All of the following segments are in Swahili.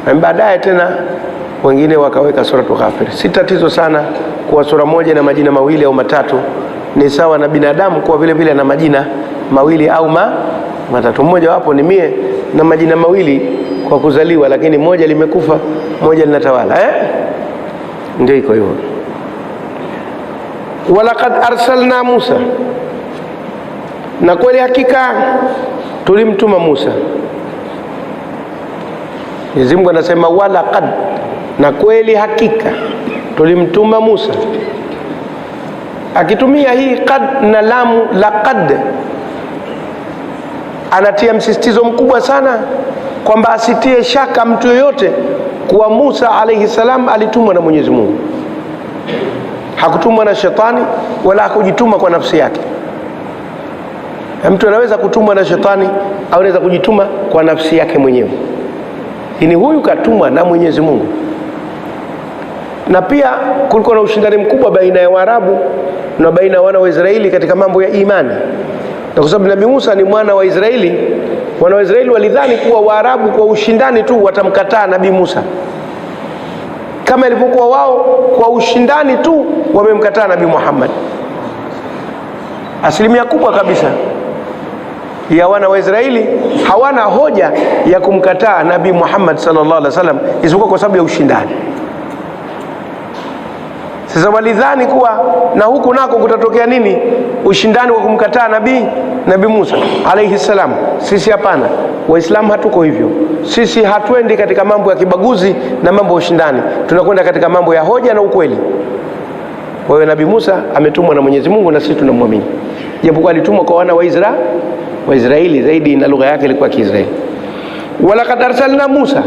Na baadaye tena wengine wakaweka Suratul Ghafir. Si tatizo sana kuwa sura moja na majina mawili au matatu, ni sawa na binadamu kuwa vile vile na majina mawili au matatu. Mmoja wapo ni mie na majina mawili kwa kuzaliwa, lakini moja limekufa, moja linatawala. Ndio iko hivyo. Walaqad arsalna Musa, na kweli hakika tulimtuma Musa. Mwenyezi Mungu anasema walaqad, na kweli hakika tulimtuma Musa, akitumia hii qad na lamu laqad. Anatia msisitizo mkubwa sana kwamba asitie shaka mtu yoyote kuwa Musa alayhi salam alitumwa na Mwenyezi Mungu. Hakutumwa na shetani wala hakujituma kwa nafsi yake. Mtu anaweza kutumwa na shetani au anaweza kujituma kwa nafsi yake mwenyewe, lakini huyu katumwa na Mwenyezi Mungu. Na pia kulikuwa na ushindani mkubwa baina ya Waarabu na baina ya wana wa Israeli katika mambo ya imani, na kwa sababu Nabii Musa ni mwana wa Israeli, wana wa Israeli walidhani kuwa Waarabu kwa ushindani tu watamkataa Nabii Musa, kama ilivyokuwa wao kwa ushindani tu wamemkataa Nabii Muhammad. Asilimia kubwa kabisa ya wana wa Israeli hawana hoja ya kumkataa Nabii Muhammad sallallahu alaihi wasallam isipokuwa kwa sababu ya ushindani. Sasa walidhani kuwa na huku nako kutatokea nini? Ushindani wa kumkataa Nabii Musa alayhi salam. Sisi hapana, Waislamu hatuko hivyo. Sisi hatuendi katika mambo ya kibaguzi na mambo ya ushindani, tunakwenda katika mambo ya hoja na ukweli. Wewe Nabii Musa ametumwa na Mwenyezi Mungu na sisi tunamwamini, japokuwa alitumwa kwa wana wa Israeli zaidi na lugha yake ilikuwa Kiisraeli. Walaqad arsalna Musa,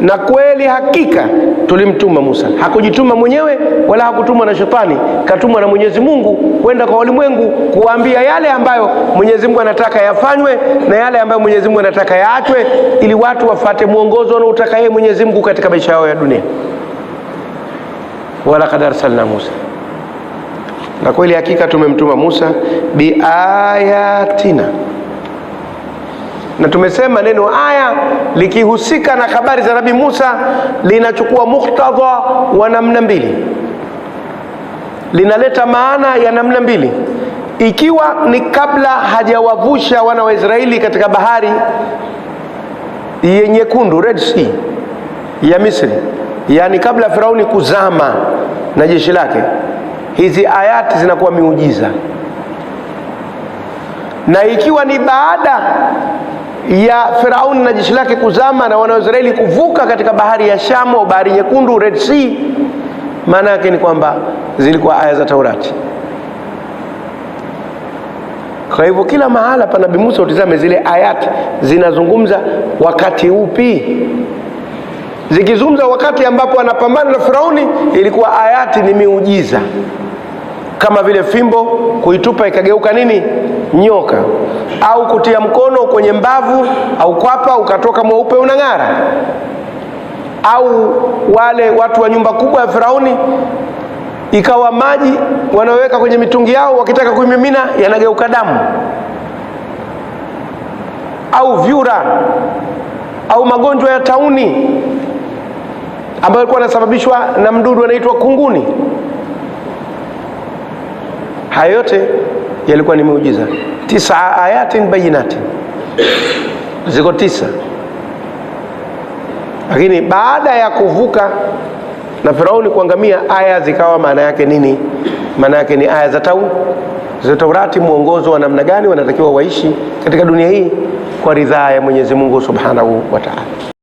na kweli hakika tulimtuma Musa. Hakujituma mwenyewe wala hakutumwa na shetani, katumwa na Mwenyezi Mungu kwenda kwa ulimwengu kuwaambia yale ambayo Mwenyezi Mungu anataka yafanywe na yale ambayo Mwenyezi Mungu anataka yaachwe, ili watu wafate mwongozo unaotaka yeye Mwenyezi Mungu katika maisha yao ya dunia. Walaqad arsalna Musa, na kweli hakika tumemtuma Musa biayatina. Na tumesema neno aya likihusika na habari za Nabii Musa linachukua muktadha wa namna mbili, linaleta maana ya namna mbili. Ikiwa ni kabla hajawavusha wana wa Israeli katika bahari nyekundu, Red Sea ya Misri, yani kabla Firauni kuzama na jeshi lake, hizi ayati zinakuwa miujiza. Na ikiwa ni baada ya Firauni na jeshi lake kuzama na wana wa Israeli kuvuka katika bahari ya Shamu au bahari nyekundu, Red Sea, maana yake ni kwamba zilikuwa aya za Taurati. Kwa hivyo kila mahala pa Nabii Musa utizame zile ayati zinazungumza wakati upi. Zikizungumza wakati ambapo anapambana na Firauni, ilikuwa ayati ni miujiza, kama vile fimbo kuitupa ikageuka nini? Nyoka, au kutia mkono kwenye mbavu au kwapa ukatoka mweupe unang'ara, au wale watu wa nyumba kubwa ya Firauni ikawa maji wanaweka kwenye mitungi yao wakitaka kuimimina yanageuka damu, au vyura, au magonjwa ya tauni ambayo yalikuwa yanasababishwa na mdudu anaitwa kunguni. Hayo yote yalikuwa ni muujiza. 9 ayatin bayinatin, ziko 9. Lakini baada ya kuvuka na Firauni kuangamia, aya zikawa maana yake nini? Maana yake ni aya za Taurati, mwongozo wa namna gani wanatakiwa waishi katika dunia hii kwa ridhaa ya Mwenyezi Mungu Subhanahu wa Ta'ala.